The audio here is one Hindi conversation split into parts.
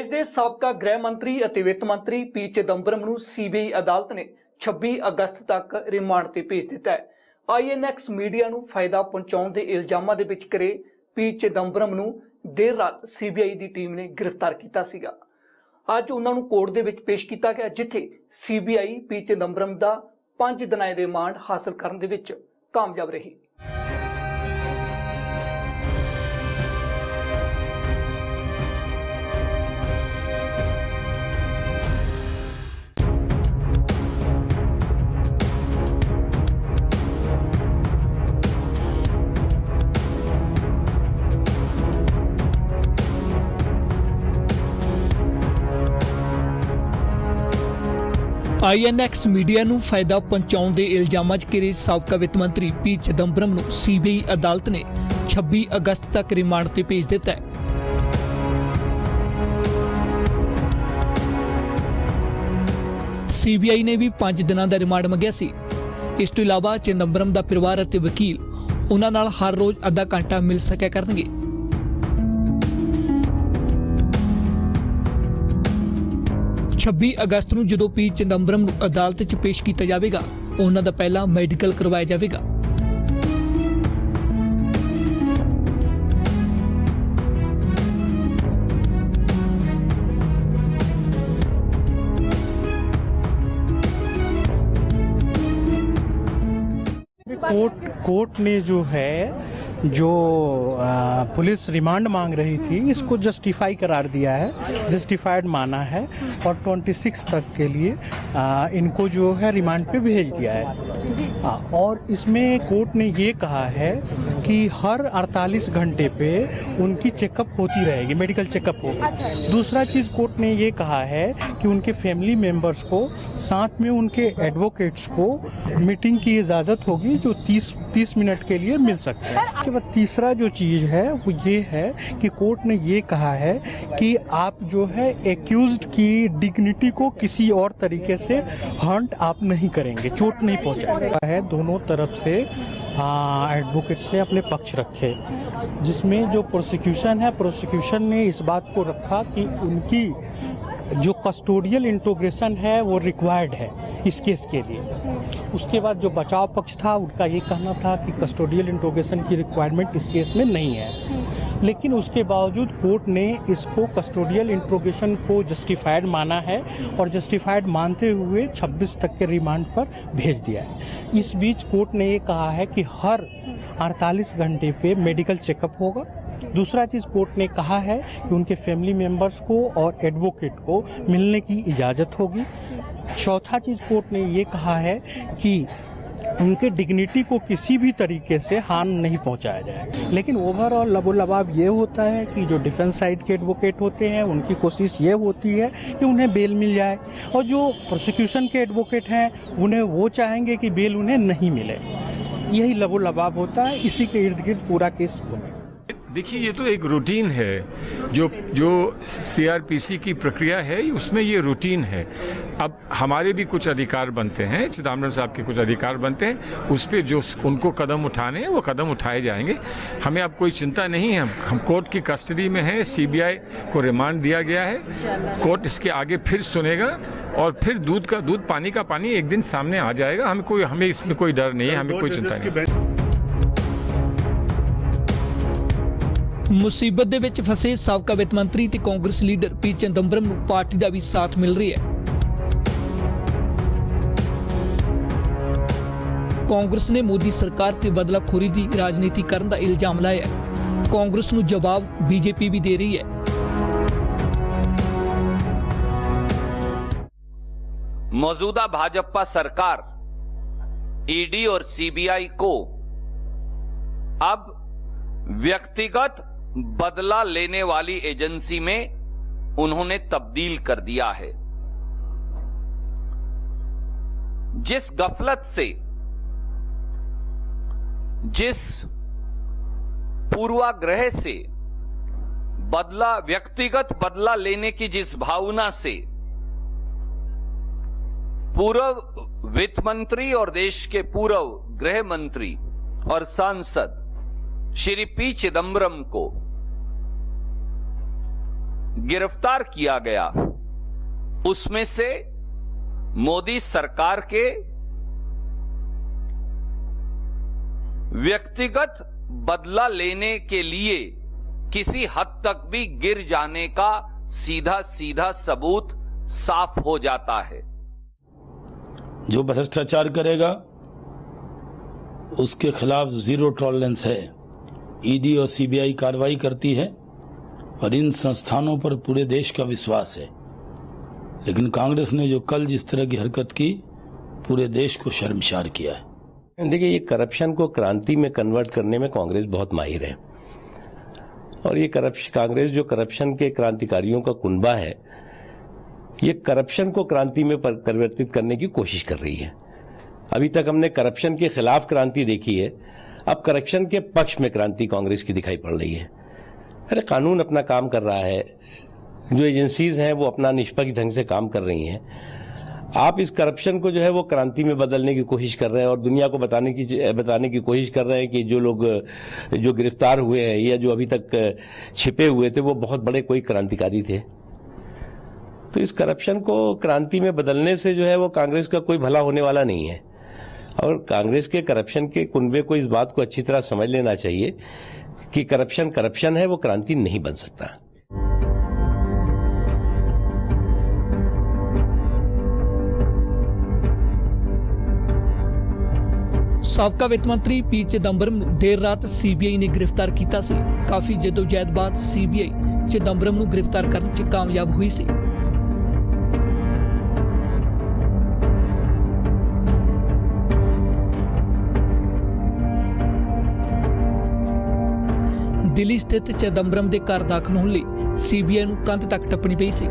देश के साबका गृह मंत्री ਅਤੇ ਵਿੱਤ मंत्री पी चिदंबरम ਨੂੰ सीबीआई अदालत ने 26 अगस्त तक रिमांड ਤੇ ਭੇਜ ਦਿੱਤਾ है। INX मीडिया ਨੂੰ फायदा पहुंचाਉਣ ਦੇ ਇਲਜ਼ਾਮਾਂ ਦੇ ਵਿੱਚ ਘਿਰੇ पी चिदंबरम ਨੂੰ देर रात सीबीआई ਦੀ ਟੀਮ ਨੇ गिरफ्तार ਕੀਤਾ ਸੀਗਾ। ਅੱਜ ਉਹਨਾਂ ਨੂੰ ਕੋਰਟ ਦੇ ਵਿੱਚ ਪੇਸ਼ ਕੀਤਾ ਗਿਆ, ਜਿੱਥੇ सीबीआई पी चिदंबरम ਦਾ 5 ਦਿਨਾਂ ਦੇ ਰਿਮਾਂਡ ਹਾਸਲ ਕਰਨ ਦੇ ਵਿੱਚ ਕਾਮਯਾਬ ਰਹੀ। INX मीडिया ਨੂੰ फायदा पहुंचाਉਣ ਦੇ ਇਲਜ਼ਾਮਾਂ 'ਚ ਘਿਰੇ ਸਾਬਕਾ ਵਿੱਤ ਮੰਤਰੀ पी चिदंबरम ਨੂੰ सीबीआई अदालत ने 26 अगस्त तक रिमांड ਤੇ ਭੇਜ ਦਿੱਤਾ है। सीबीआई ने भी 5 ਦਿਨਾਂ ਦਾ ਰਿਮਾਂਡ ਮੰਗਿਆ ਸੀ। ਇਸ ਤੋਂ ਇਲਾਵਾ चिदंबरम ਦਾ ਪਰਿਵਾਰ ਅਤੇ ਵਕੀਲ ਉਹਨਾਂ ਨਾਲ ਹਰ ਰੋਜ਼ ਅੱਧਾ ਘੰਟਾ ਮਿਲ ਸਕਿਆ ਕਰਨਗੇ। 26 अगस्त ਨੂੰ ਜਦੋਂ पी चिदंबरम ਨੂੰ ਅਦਾਲਤ 'ਚ ਪੇਸ਼ ਕੀਤਾ ਜਾਵੇਗਾ, ਉਹਨਾਂ ਦਾ ਪਹਿਲਾ ਮੈਡੀਕਲ ਕਰਵਾਇਆ ਜਾਵੇਗਾ। कोर्ट ने जो पुलिस रिमांड मांग रही थी, इसको जस्टिफाई करार दिया है, जस्टिफाइड माना है और 26 तक के लिए इनको जो है रिमांड पे भेज दिया है। और इसमें कोर्ट ने ये कहा है कि हर 48 घंटे पे उनकी चेकअप होती रहेगी, मेडिकल चेकअप होगी। दूसरा चीज कोर्ट ने ये कहा है कि उनके फैमिली मेंबर्स को साथ में उनके एडवोकेट्स को मीटिंग की इजाजत होगी, जो 30 मिनट के लिए मिल सकते हैं। उसके बाद तीसरा जो चीज है वो ये है कि कोर्ट ने ये कहा है कि आप जो है एक्यूज्ड की डिग्निटी को किसी और तरीके से हर्ट आप नहीं करेंगे, चोट नहीं पहुंचाएंगे है। दोनों तरफ से एडवोकेट्स ने अपने पक्ष रखे, जिसमें जो प्रोसिक्यूशन है, प्रोसिक्यूशन ने इस बात को रखा कि उनकी जो कस्टोडियल इंट्रोगेशन है वो रिक्वायर्ड है इस केस के लिए। उसके बाद जो बचाव पक्ष था उनका ये कहना था कि कस्टोडियल इंट्रोगेशन की रिक्वायरमेंट इस केस में नहीं है, लेकिन उसके बावजूद कोर्ट ने इसको कस्टोडियल इंट्रोगेशन को जस्टिफाइड माना है और जस्टिफाइड मानते हुए 26 तक के रिमांड पर भेज दिया है। इस बीच कोर्ट ने ये कहा है कि हर 48 घंटे पे मेडिकल चेकअप होगा। दूसरा चीज कोर्ट ने कहा है कि उनके फैमिली मेंबर्स को और एडवोकेट को मिलने की इजाजत होगी। चौथा चीज कोर्ट ने ये कहा है कि उनके डिग्निटी को किसी भी तरीके से हार्म नहीं पहुंचाया जाए। लेकिन ओवरऑल लबोलबाब ये होता है कि जो डिफेंस साइड के एडवोकेट होते हैं उनकी कोशिश ये होती है कि उन्हें बेल मिल जाए, और जो प्रोसिक्यूशन के एडवोकेट हैं उन्हें वो चाहेंगे कि बेल उन्हें नहीं मिले। यही लबोलबाब होता है, इसी के इर्द गिर्द पूरा केस बने। देखिए, ये तो एक रूटीन है, जो सीआरपीसी की प्रक्रिया है उसमें ये रूटीन है। अब हमारे भी कुछ अधिकार बनते हैं, चिदंबरम साहब के कुछ अधिकार बनते हैं, उस पर जो उनको कदम उठाने हैं वो कदम उठाए जाएंगे। हमें अब कोई चिंता नहीं है, हम कोर्ट की कस्टडी में हैं। सीबीआई को रिमांड दिया गया है, कोर्ट इसके आगे फिर सुनेगा और फिर दूध का दूध, पानी का पानी एक दिन सामने आ जाएगा। हमें इसमें कोई डर नहीं है, हमें कोई चिंता नहीं। मुसीबत ਦੇ ਵਿੱਚ ਫਸੇ ਸਾਬਕਾ ਵਿੱਤ ਮੰਤਰੀ ਤੇ ਕਾਂਗਰਸ ਲੀਡਰ पी चिदंबरम ਨੂੰ ਪਾਰਟੀ ਦਾ ਵੀ ਸਾਥ ਮਿਲ ਰਿਹਾ ਹੈ। ਕਾਂਗਰਸ ਨੇ ਮੋਦੀ ਸਰਕਾਰ ਤੇ ਬਦਲਾਖੋਰੀ ਦੀ ਰਾਜਨੀਤੀ ਕਰਨ ਦਾ ਇਲਜ਼ਾਮ ਲਾਇਆ ਹੈ। ਕਾਂਗਰਸ ਨੂੰ ਜਵਾਬ बीजेपी ਵੀ ਦੇ ਰਹੀ ਹੈ। मौजूदा भाजपा सरकार ईडी और सीबीआई को अब व्यक्तिगत बदला लेने वाली एजेंसी में उन्होंने तब्दील कर दिया है। जिस गफलत से, जिस पूर्वाग्रह से, व्यक्तिगत बदला लेने की जिस भावना से पूर्व वित्त मंत्री और देश के पूर्व गृह मंत्री और सांसद श्री पी चिदंबरम को गिरफ्तार किया गया उसमें से मोदी सरकार के व्यक्तिगत बदला लेने के लिए किसी हद तक भी गिर जाने का सीधा सीधा सबूत साफ हो जाता है। जो भ्रष्टाचार करेगा उसके खिलाफ जीरो टॉलरेंस है। ईडी और सीबीआई कार्रवाई करती है और इन संस्थानों पर पूरे देश का विश्वास है। लेकिन कांग्रेस ने जो कल जिस तरह की हरकत की, पूरे देश को शर्मसार किया है। देखिए, ये करप्शन को क्रांति में कन्वर्ट करने में कांग्रेस बहुत माहिर है और ये कांग्रेस जो करप्शन के क्रांतिकारियों का कुनबा है, ये करप्शन को क्रांति में परिवर्तित करने की कोशिश कर रही है। अभी तक हमने करप्शन के खिलाफ क्रांति देखी है, अब करप्शन के पक्ष में क्रांति कांग्रेस की दिखाई पड़ रही है। अरे कानून अपना काम कर रहा है, जो एजेंसीज हैं वो अपना निष्पक्ष ढंग से काम कर रही हैं। आप इस करप्शन को जो है वो क्रांति में बदलने की कोशिश कर रहे हैं और दुनिया को बताने की कोशिश कर रहे हैं कि जो लोग जो गिरफ्तार हुए हैं या जो अभी तक छिपे हुए थे वो बहुत बड़े कोई क्रांतिकारी थे। तो इस करप्शन को क्रांति में बदलने से जो है वो कांग्रेस का कोई भला होने वाला नहीं है और कांग्रेस के करप्शन के कुनबे को इस बात को अच्छी तरह समझ लेना चाहिए कि करप्शन है, वो क्रांति नहीं बन सकता। ਸਾਬਕਾ ਵਿੱਤ ਮੰਤਰੀ ਪੀ ਚਿਦੰਬਰਮ ਨੂੰ ਦੇਰ ਰਾਤ ਸੀਬੀਆਈ ਨੇ ਗ੍ਰਿਫਤਾਰ ਕੀਤਾ ਸੀ। ਕਾਫੀ ਜਦੋਜਹਿਦ ਬਾਅਦ ਸੀਬੀਆਈ ਚਿਦੰਬਰਮ ਨੂੰ ਗ੍ਰਿਫਤਾਰ ਕਰਨ 'ਚ ਕਾਮਯਾਬ ਹੋਈ ਸੀ। ਦਿੱਲੀ ਸਥਿਤ ਚਿਦੰਬਰਮ ਦੇ ਘਰ ਦਾਖਲ ਹੋਣ ਲਈ ਸੀਬੀਆਈ ਨੂੰ ਕੰਧ ਤੱਕ ਟੱਪਣੀ ਪਈ ਸੀ।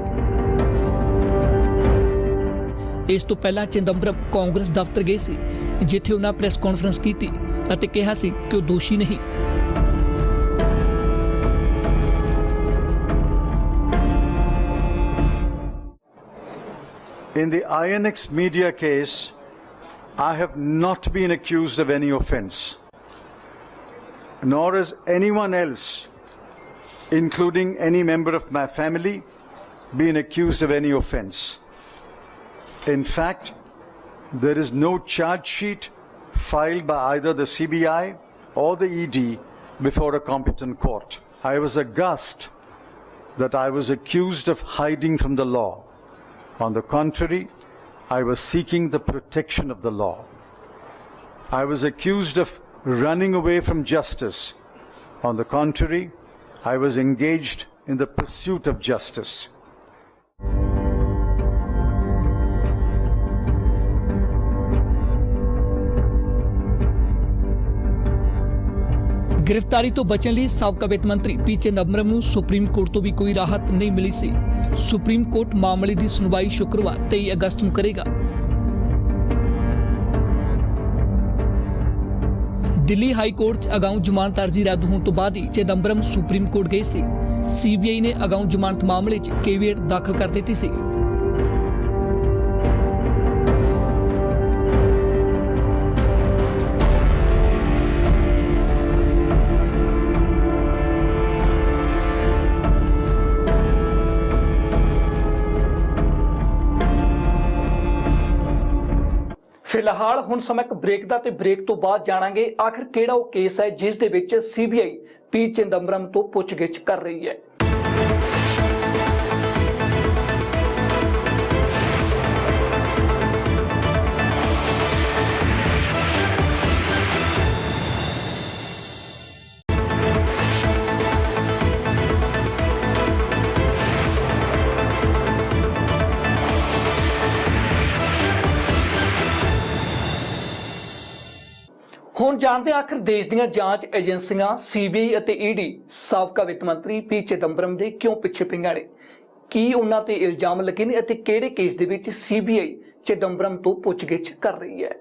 ਇਸ ਤੋਂ ਪਹਿਲਾਂ ਚਿਦੰਬਰਮ ਕਾਂਗਰਸ ਦਫ਼ਤਰ ਗਏ ਸੀ, ਜਿੱਥੇ ਉਹਨਾਂ ਪ੍ਰੈਸ ਕਾਨਫਰੰਸ ਕੀਤੀ ਅਤੇ ਕਿਹਾ ਸੀ ਕਿ ਉਹ ਦੋਸ਼ੀ ਨਹੀਂ। In the INX media case, I have not been accused of any offence, nor has anyone else, including any member of my family, been accused of any offence. In fact, there is no charge sheet filed by either the CBI or the ED before a competent court. I was aghast that I was accused of hiding from the law. On the contrary, I was seeking the protection of the law. I was accused of running away from justice. On the contrary, I was engaged in the pursuit of justice. गिरफ्तारी तो बचने लिए साबका वित्त मंत्री पी चिदंबरम ਨੂੰ ਸੁਪਰੀਮ ਕੋਰਟ ਤੋਂ ਵੀ ਕੋਈ ਰਾਹਤ ਨਹੀਂ ਮਿਲੀ ਸੀ। ਸੁਪਰੀਮ ਕੋਰਟ ਮਾਮਲੇ ਦੀ ਸੁਣਵਾਈ ਸ਼ੁੱਕਰਵਾਰ 23 ਅਗਸਤ ਨੂੰ ਕਰੇਗਾ। ਦਿੱਲੀ ਹਾਈ ਕੋਰਟ 'ਚ ਅਗਾਊਂ ਜ਼ਮਾਨਤ ਅਰਜ਼ੀ ਰੱਦ ਹੋਣ ਤੋਂ ਬਾਅਦ ਹੀ चिदंबरम ਸੁਪਰੀਮ ਕੋਰਟ ਗਏ ਸੀ। ਸੀਬੀਆਈ ਨੇ ਅਗਾਊਂ ਜ਼ਮਾਨਤ ਮਾਮਲੇ 'ਚ ਕੇਵੀਐਟ ਦਾਖਲ ਕਰ ਦਿੱਤੀ ਸੀ। ਫਿਲਹਾਲ ਹੁਣ ਸਮਾਂ ਇੱਕ ਬ੍ਰੇਕ ਦਾ ਤੇ ਬ੍ਰੇਕ ਤੋਂ ਬਾਅਦ ਜਾਣਾਂਗੇ ਆਖਿਰ ਕਿਹੜਾ ਉਹ ਕੇਸ ਹੈ ਜਿਸ ਦੇ ਵਿੱਚ ਸੀਬੀਆਈ ਪੀ ਚਿਦੰਬਰਮ ਤੋਂ ਪੁੱਛਗਿੱਛ ਕਰ ਰਹੀ ਹੈ। ਹੁਣ ਜਾਣਦੇ ਹਾਂ ਆਖਿਰ ਦੇਸ਼ ਦੀਆਂ ਜਾਂਚ ਏਜੰਸੀਆਂ ਸੀਬੀਆਈ ਅਤੇ ਈਡੀ ਸਾਬਕਾ ਵਿੱਤ ਮੰਤਰੀ ਪੀ ਚਿਦੰਬਰਮ ਦੇ ਕਿਉਂ ਪਿੱਛੇ ਪਈਆਂ ਨੇ, ਕੀ ਉਹਨਾਂ ਤੇ ਇਲਜ਼ਾਮ ਲੱਗੇ ਨੇ ਅਤੇ ਕਿਹੜੇ ਕੇਸ ਦੇ ਵਿੱਚ ਸੀਬੀਆਈ ਚਿਦੰਬਰਮ ਤੋਂ ਪੁੱਛਗਿੱਛ ਕਰ ਰਹੀ ਹੈ।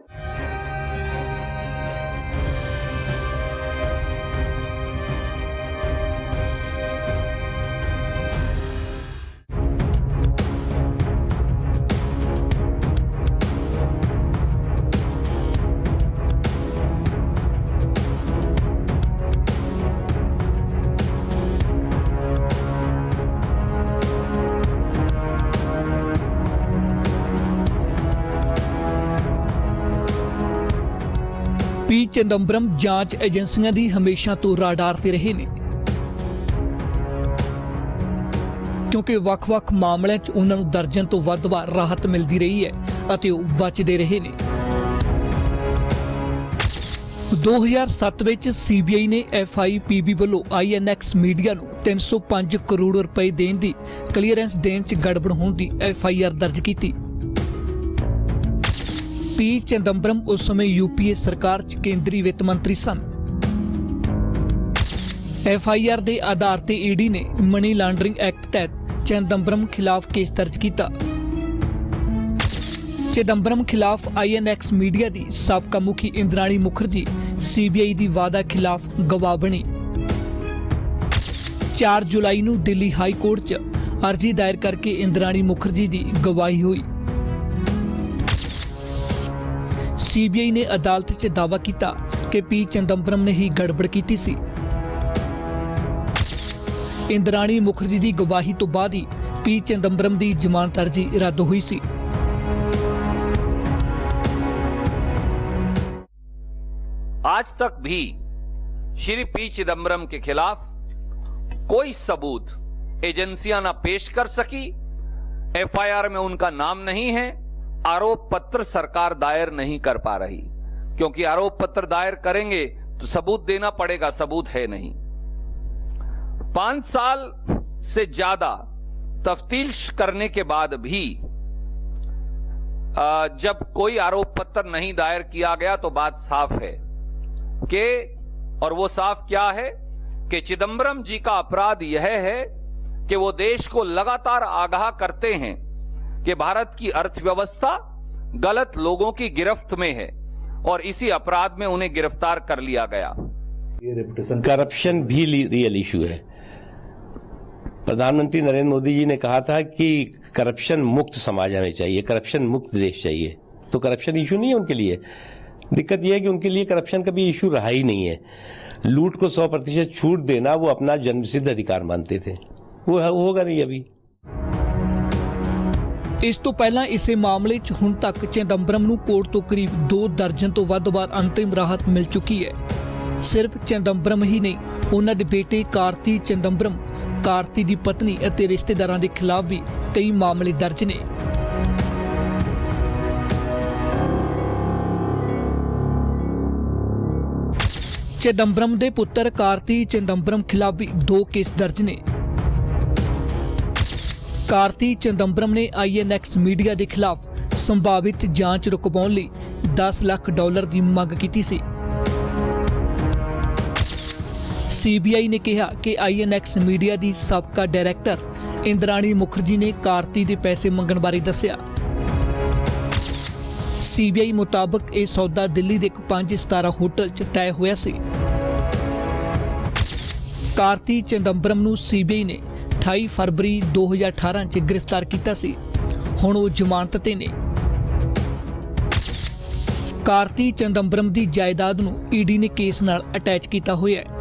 ਚਿਦੰਬਰਮ ਜਾਂਚ ਏਜੰਸੀਆਂ ਦੀ ਹਮੇਸ਼ਾ ਤੋਂ ਰਾਡਾਰ ਤੇ ਰਹੇ ਨੇ, ਕਿਉਂਕਿ ਵੱਖ-ਵੱਖ ਮਾਮਲਿਆਂ 'ਚ ਉਹਨਾਂ ਨੂੰ ਦਰਜਨ ਤੋਂ ਵੱਧ ਵਾਰ ਰਾਹਤ ਮਿਲਦੀ ਰਹੀ ਹੈ ਅਤੇ ਉਹ ਬਚਦੇ ਰਹੇ ਨੇ। 2007 ਵਿੱਚ ਸੀਬੀਆਈ ਨੇ FIPB ਵੱਲੋਂ INX ਮੀਡੀਆ ਨੂੰ 305 ਕਰੋੜ ਰੁਪਏ ਦੇਣ ਦੀ ਕਲੀਅਰੈਂਸ ਦੇਣ 'ਚ ਗੜਬੜ ਹੋਣ ਦੀ FIR ਦਰਜ ਕੀਤੀ। P ਚਿਦੰਬਰਮ ਉਸ ਸਮੇਂ UPA ਸਰਕਾਰ 'ਚ ਕੇਂਦਰੀ ਵਿੱਤ ਮੰਤਰੀ ਸਨ। FIR ਦੇ ਆਧਾਰ ਤੇ ED ਨੇ ਮਨੀ ਲਾਂਡਰਿੰਗ ਐਕਟ ਤਹਿਤ ਚਿਦੰਬਰਮ ਖਿਲਾਫ ਕੇਸ ਦਰਜ ਕੀਤਾ। ਚਿਦੰਬਰਮ ਖਿਲਾਫ INX ਮੀਡੀਆ ਦੀ ਸਾਬਕਾ ਮੁਖੀ ਇੰਦਰਾਣੀ ਮੁਖਰਜੀ CBI ਦੀ ਵਾਅਦਾ ਖਿਲਾਫ ਗਵਾਹ ਬਣੀ। 4 ਜੁਲਾਈ ਨੂੰ ਦਿੱਲੀ ਹਾਈ ਕੋਰਟ 'ਚ ਅਰਜ਼ੀ ਦਾਇਰ ਕਰਕੇ ਇੰਦਰਾਣੀ ਮੁਖਰਜੀ ਦੀ ਗਵਾਹੀ ਹੋਈ। CBI ਨੇ ਅਦਾਲਤ 'ਚ ਦਾਅਵਾ ਕੀਤਾ ਕਿ P ਚਿਦੰਬਰਮ ਨੇ ਹੀ ਗੜਬੜ ਕੀਤੀ ਸੀ। ਇੰਦਰਾਣੀ ਮੁਖਰਜੀ ਦੀ ਗਵਾਹੀ ਤੋਂ ਬਾਅਦ ਹੀ P ਚਿਦੰਬਰਮ ਦੀ ਜ਼ਮਾਨਤ ਅਰਜ਼ੀ ਰੱਦ ਹੋਈ ਸੀ। आज तक भी श्री P चिदंबरम के खिलाफ कोई सबूत एजेंसियां ना पेश कर सकी। FIR में उनका नाम नहीं है। आरोप पत्र सरकार दायर नहीं कर पा रही, क्योंकि आरोप पत्र दायर करेंगे तो सबूत देना पड़ेगा, सबूत है नहीं। 5 साल से ज्यादा तफ्तीश करने के बाद भी जब कोई आरोप पत्र नहीं दायर किया गया तो बात साफ है कि, और वो साफ क्या है कि चिदंबरम जी का अपराध यह है कि वो देश को लगातार आगाह करते हैं कि भारत की अर्थव्यवस्था गलत लोगों की गिरफ्त में है, और इसी अपराध में उन्हें गिरफ्तार कर लिया गया। करप्शन भी रियल इशू है। प्रधानमंत्री नरेंद्र मोदी जी ने कहा था कि करप्शन मुक्त समाज हमें चाहिए, करप्शन मुक्त देश चाहिए। तो करप्शन इशू नहीं है उनके लिए। दिक्कत यह है कि उनके लिए करप्शन कभी इशू रहा ही नहीं है। लूट को 100% छूट देना वो अपना जन्मसिद्ध अधिकार मानते थे, वो होगा नहीं अभी। ਇਸ ਤੋਂ ਪਹਿਲਾਂ ਇਸੇ ਮਾਮਲੇ 'ਚ ਹੁਣ ਤੱਕ ਚਿਦੰਬਰਮ ਨੂੰ ਕੋਰਟ ਤੋਂ ਕਰੀਬ 2 ਦਰਜਨ ਤੋਂ ਵੱਧ ਵਾਰ ਅੰਤਰਿਮ ਰਾਹਤ ਮਿਲ ਚੁੱਕੀ ਹੈ। ਸਿਰਫ ਚਿਦੰਬਰਮ ਹੀ ਨਹੀਂ, ਉਹਨਾਂ ਦੇ ਬੇਟੇ ਕਾਰਤੀ ਚਿਦੰਬਰਮ, ਕਾਰਤੀ ਦੀ ਪਤਨੀ ਅਤੇ ਰਿਸ਼ਤੇਦਾਰਾਂ ਦੇ ਖਿਲਾਫ ਵੀ ਕਈ ਮਾਮਲੇ ਦਰਜ ਨੇ। चिदंबरम ਦੇ ਪੁੱਤਰ ਕਾਰਤੀ ਚਿਦੰਬਰਮ ਖਿਲਾਫ ਵੀ 2 ਕੇਸ ਦਰਜ ਨੇ। ਕਾਰਤੀ ਚਿਦੰਬਰਮ ਨੇ INX ਮੀਡੀਆ ਦੇ ਖਿਲਾਫ ਸੰਭਾਵਿਤ ਜਾਂਚ ਰੁਕਵਾਉਣ ਲਈ $10 ਲੱਖ ਦੀ ਮੰਗ ਕੀਤੀ ਸੀ। CBI ਨੇ ਕਿਹਾ ਕਿ INX ਮੀਡੀਆ ਦੀ ਸਾਬਕਾ ਡਾਇਰੈਕਟਰ ਇੰਦਰਾਣੀ ਮੁਖਰਜੀ ਨੇ ਕਾਰਤੀ ਦੇ ਪੈਸੇ ਮੰਗਣ ਬਾਰੇ ਦੱਸਿਆ। CBI ਮੁਤਾਬਕ ਇਹ ਸੌਦਾ ਦਿੱਲੀ ਦੇ ਇੱਕ 5-ਸਿਤਾਰਾ ਹੋਟਲ 'ਚ ਤੈਅ ਹੋਇਆ ਸੀ। ਕਾਰਤੀ ਚਿਦੰਬਰਮ ਨੂੰ CBI ਨੇ 28 ਫਰਵਰੀ 2018 'ਚ ਗ੍ਰਿਫਤਾਰ ਕੀਤਾ ਸੀ। ਹੁਣ ਉਹ ਜ਼ਮਾਨਤ ਤੇ ਨੇ। ਕਾਰਤੀ ਚਿਦੰਬਰਮ ਦੀ ਜਾਇਦਾਦ ਨੂੰ ED ਨੇ ਕੇਸ ਨਾਲ ਅਟੈਚ ਕੀਤਾ ਹੋਇਆ ਹੈ।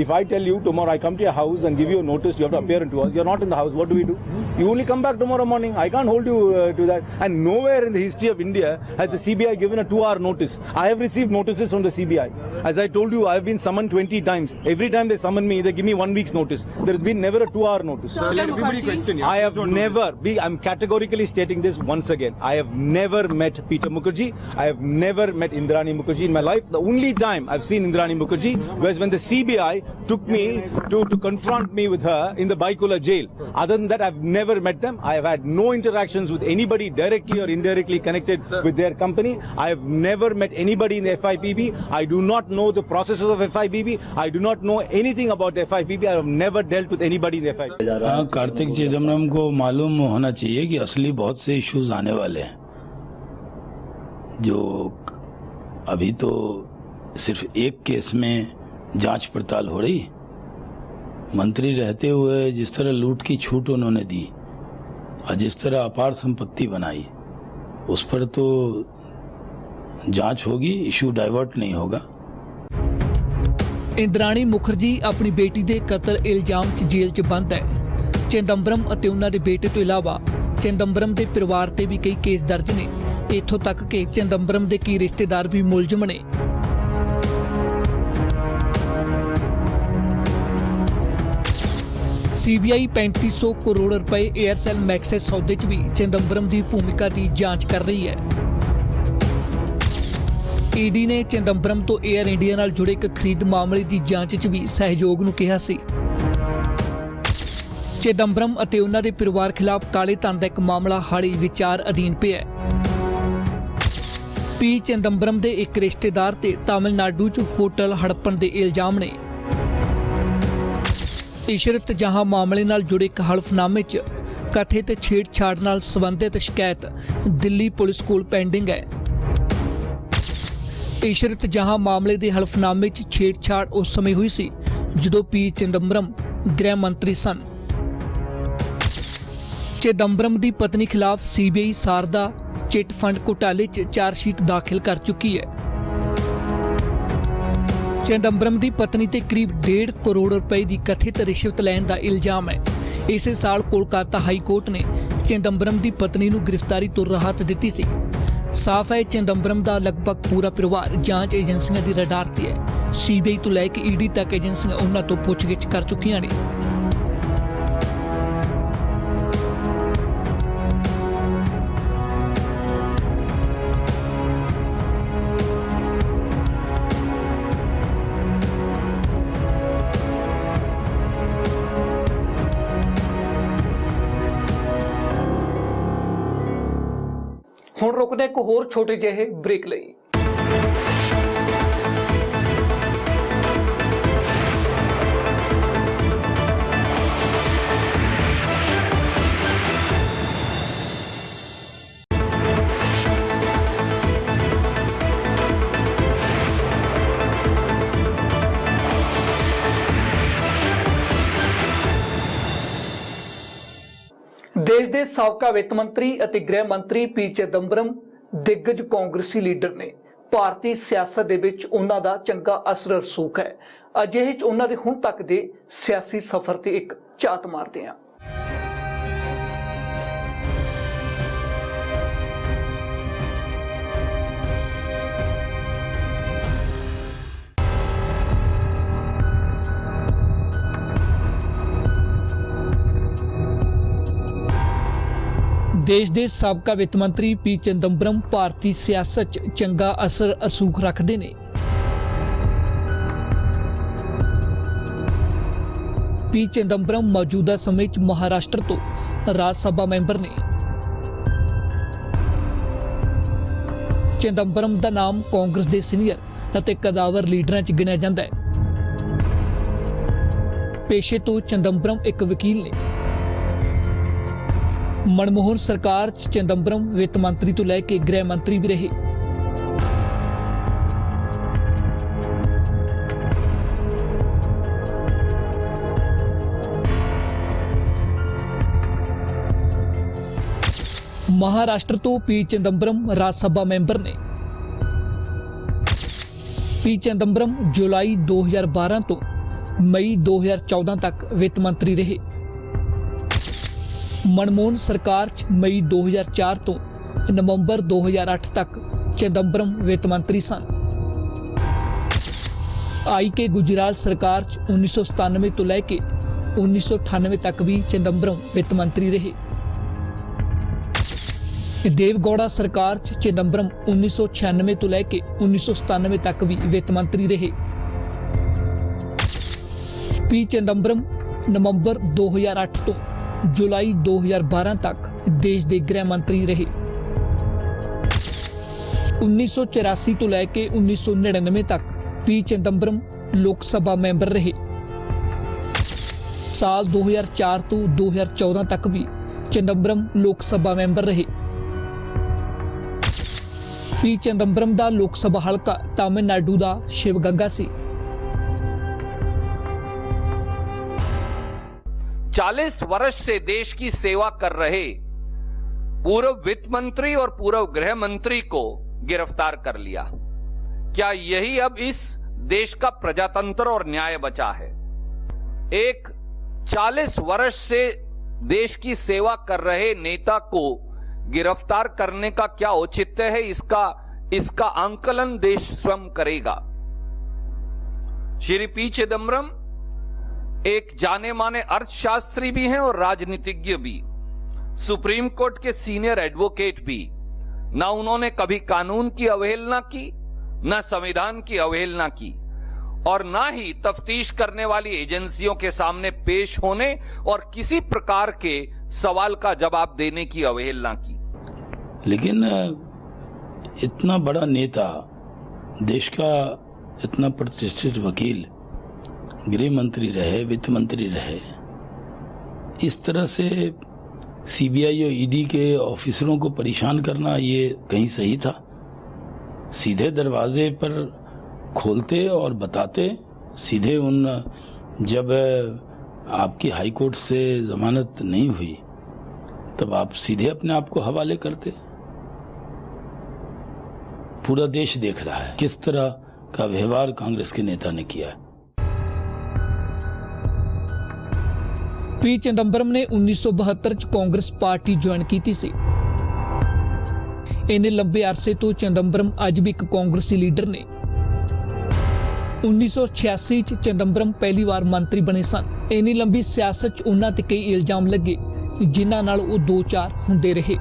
If I tell you tomorrow I come to your house and give you a notice, you have to appear into us. You're not in the house. What do? You only come back tomorrow morning. I can't hold you to that. And nowhere in the history of India has the CBI given a 2-hour notice. I have received notices from the CBI. As I told you, I have been summoned 20 times. Every time they summon me, they give me 1 week's notice. There has been never a 2-hour notice. I have never. I'm categorically stating this once again. I have never met Peter Mukherjee. I have never met Indrani Mukherjee in my life. The only time I've seen Indrani Mukherjee was when the CBI took me to confront me with her in the Baikula jail. Other than that, I've never met them. I have had no interactions with anybody directly or indirectly connected with their company. I have never met anybody in the FIPB. I do not know the processes of FIPB. I do not know anything about the FIPB. I have never dealt with anybody in the FIPB. हाँ, कार्तिक चिदंबरम को मालूम होना चाहिए कि असली बहुत से इश्यूज आने वाले हैं, जो अभी तो सिर्फ एक केस में जांच पड़ताल हो रही। मंत्री रहते हुए जिस तरह लूट की छूट उन्होंने दी और जिस तरह अपार संपत्ति बनाई, उस पर तो जांच होगी, इशू डाइवर्ट नहीं होगा। ਇੰਦਰਾਣੀ ਮੁਖਰਜੀ ਆਪਣੀ ਬੇਟੀ ਦੇ ਕਤਲ ਇਲਜ਼ਾਮ 'ਚ ਜੇਲ੍ਹ 'ਚ ਬੰਦ ਹੈ। ਚਿਦੰਬਰਮ ਅਤੇ ਉਹਨਾਂ ਦੇ ਬੇਟੇ ਤੋਂ ਇਲਾਵਾ ਚਿਦੰਬਰਮ ਦੇ ਪਰਿਵਾਰ ਤੇ ਵੀ ਕਈ ਕੇਸ ਦਰਜ ਨੇ। ਇੱਥੋਂ तक कि चिदंबरम के की रिश्तेदार भी मुलजम ने। सीबीआई 3500 करोड़ रुपए एयरसेल मैक्सिस सौदे च भी चिदंबरम की भूमिका की जांच कर रही है। ईडी ने चिदंबरम तो एयर इंडिया नाल जुड़े एक खरीद मामले की जांच च भी सहयोग नूं कहा सी। चिदंबरम ਅਤੇ ਉਹਨਾਂ ਦੇ ਪਰਿਵਾਰ ਖਿਲਾਫ ਕਾਲੇ ਧਨ ਦਾ ਇੱਕ ਮਾਮਲਾ ਹਾਲੀ ਵਿਚਾਰ ਅਧੀਨ ਪਿਆ ਹੈ। ਪੀ चिदंबरम ਦੇ ਇੱਕ ਰਿਸ਼ਤੇਦਾਰ ਤੇ ਤਾਮਿਲਨਾਡੂ 'ਚ ਹੋਟਲ ਹੜੱਪਣ ਦੇ ਇਲਜ਼ਾਮ ਨੇ। ਇਸ਼ਰਤ ਜਹਾਂ ਮਾਮਲੇ ਨਾਲ ਜੁੜੇ ਇੱਕ ਹਲਫਨਾਮੇ 'ਚ ਕਥਿਤ ਛੇੜਛਾੜ ਨਾਲ ਸੰਬੰਧਿਤ ਸ਼ਿਕਾਇਤ ਦਿੱਲੀ ਪੁਲਿਸ ਕੋਲ ਪੈਂਡਿੰਗ ਹੈ। ਇਸ਼ਰਤ ਜਹਾਂ ਮਾਮਲੇ ਦੇ ਹਲਫਨਾਮੇ 'ਚ ਛੇੜਛਾੜ ਉਸ ਸਮੇਂ ਹੋਈ ਸੀ ਜਦੋਂ ਪੀ चिदंबरम गृह मंत्री सन। चिदंबरम की पत्नी खिलाफ सीबीआई शारदा चिट फंड घोटाले च चार्जशीट दाखिल कर चुकी है। चिदंबरम की पत्नी ते करीब 1.5 करोड़ रुपए की कथित रिश्वत लैण का इल्जाम है। इस साल कोलकाता हाई कोर्ट ने चिदंबरम की पत्नी नूं गिरफ्तारी तो राहत दी सी। साफ है चिदंबरम का लगभग पूरा परिवार जांच एजेंसियों की रडार ते है। सीबीआई तो लैके ईडी तक एजेंसियां उन्हां तो पुछगिछ कर चुकियां ने। ਹੁਣ ਰੁਕਦੇ ਇੱਕ ਹੋਰ ਛੋਟੇ ਜਿਹੇ ਬ੍ਰੇਕ ਲਈ। देश के साबका वित्त मंत्री और गृह मंत्री पी चिदंबरम दिग्गज कांग्रेसी लीडर ने। भारतीय सियासत दे विच उन्हां दा चंगा असर रसूख है। अजिहे च उन्हां दे हुण तक दे सियासी सफर ते एक झात मारदे हां। देश के साबका वित्त मंत्री पी चिदंबरम भारतीय सियासत च चंगा असर असूख रखते ने। पी चिदंबरम मौजूदा समय च महाराष्ट्र तो राज्य सभा मैंबर ने। चिदंबरम का नाम कांग्रेस के सीनियर और कदावर लीडरां च गिणिया जांदा है। पेशे तो चिदंबरम एक वकील ने। मनमोहन सरकार च चिदंबरम वित्त मंत्री तो लैके गृह मंत्री भी रहे। महाराष्ट्र तो पी चिदंबरम राज्यसभा मैंबर ने। पी चिदंबरम जुलाई 2012 तो मई 2014 तक वित्त मंत्री रहे। मनमोहन सरकार च मई 2004 तो नवंबर 2008 तक चिदंबरम वित्त मंत्री सन। आई के गुजराल सरकार च 1997 तो लैके 1998 तक भी चिदंबरम वित्त मंत्री रहे। देवगौड़ा सरकार च चिदंबरम 1996 तो लैके 1997 तक भी वित्त मंत्री रहे। पी चिदंबरम नवंबर 2008 तो जुलाई 2012 तक देश के गृह मंत्री रहे। 1984 तो लैके 1999 तक पी चिदंबरम लोक सभा मैंबर रहे। साल 2004 तो 2014 तक भी चिदंबरम लोक सभा मैंबर रहे। पी चिदंबरम का लोक सभा हलका तमिलनाडु का शिवगंगा सी। 40 वर्ष से देश की सेवा कर रहे पूर्व वित्त मंत्री और पूर्व गृह मंत्री को गिरफ्तार कर लिया। क्या यही अब इस देश का प्रजातंत्र और न्याय बचा है? एक 40 वर्ष से देश की सेवा कर रहे नेता को गिरफ्तार करने का क्या औचित्य है, इसका आंकलन देश स्वयं करेगा। श्री पी चिदम्बरम एक जाने माने अर्थशास्त्री भी हैं और राजनीतिज्ञ भी, सुप्रीम कोर्ट के सीनियर एडवोकेट भी। ना उन्होंने कभी कानून की अवहेलना की, ना संविधान की अवहेलना की, और ना ही तफ्तीश करने वाली एजेंसियों के सामने पेश होने और किसी प्रकार के सवाल का जवाब देने की अवहेलना की। लेकिन इतना बड़ा नेता, देश का इतना प्रतिष्ठित वकील, गृह मंत्री रहे, वित्त मंत्री रहे, इस तरह से सीबीआई और ईडी के ऑफिसरों को परेशान करना ये कहीं सही था? सीधे दरवाजे पर खोलते और बताते, सीधे जब आपकी हाई कोर्ट से जमानत नहीं हुई तब आप सीधे अपने आप को हवाले करते। पूरा देश देख रहा है किस तरह का व्यवहार कांग्रेस के नेता ने किया है। पी चिदंबरम ने 1972 ਚ ਕਾਂਗਰਸ ਪਾਰਟੀ ਜੁਆਇਨ ਕੀਤੀ ਸੀ। ਇੰਨੇ ਲੰਬੇ ਅਰਸੇ ਤੋਂ चिदंबरम ਅੱਜ ਵੀ ਇੱਕ ਕਾਂਗਰਸੀ ਲੀਡਰ ਨੇ। 1986 ਚ चिदंबरम ਪਹਿਲੀ ਵਾਰ ਮੰਤਰੀ ਬਣੇ ਸਨ। ਇੰਨੀ ਲੰਬੀ ਸਿਆਸਤ 'ਚ ਉਹਨਾਂ ਤੇ ਕਈ ਇਲਜ਼ਾਮ ਲੱਗੇ ਜਿਨ੍ਹਾਂ ਨਾਲ ਉਹ ਦੋ ਚਾਰ ਹੁੰਦੇ ਰਹੇ।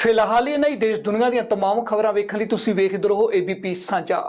ਫਿਲਹਾਲ ਇਹਨਾਂ ਹੀ ਦੇਸ਼ ਦੁਨੀਆ ਦੀਆਂ तमाम ਖਬਰਾਂ ਵੇਖਣ ਲਈ ਤੁਸੀਂ ਵੇਖਦੇ ਰਹੋ ABP ਸਾਂਝਾ।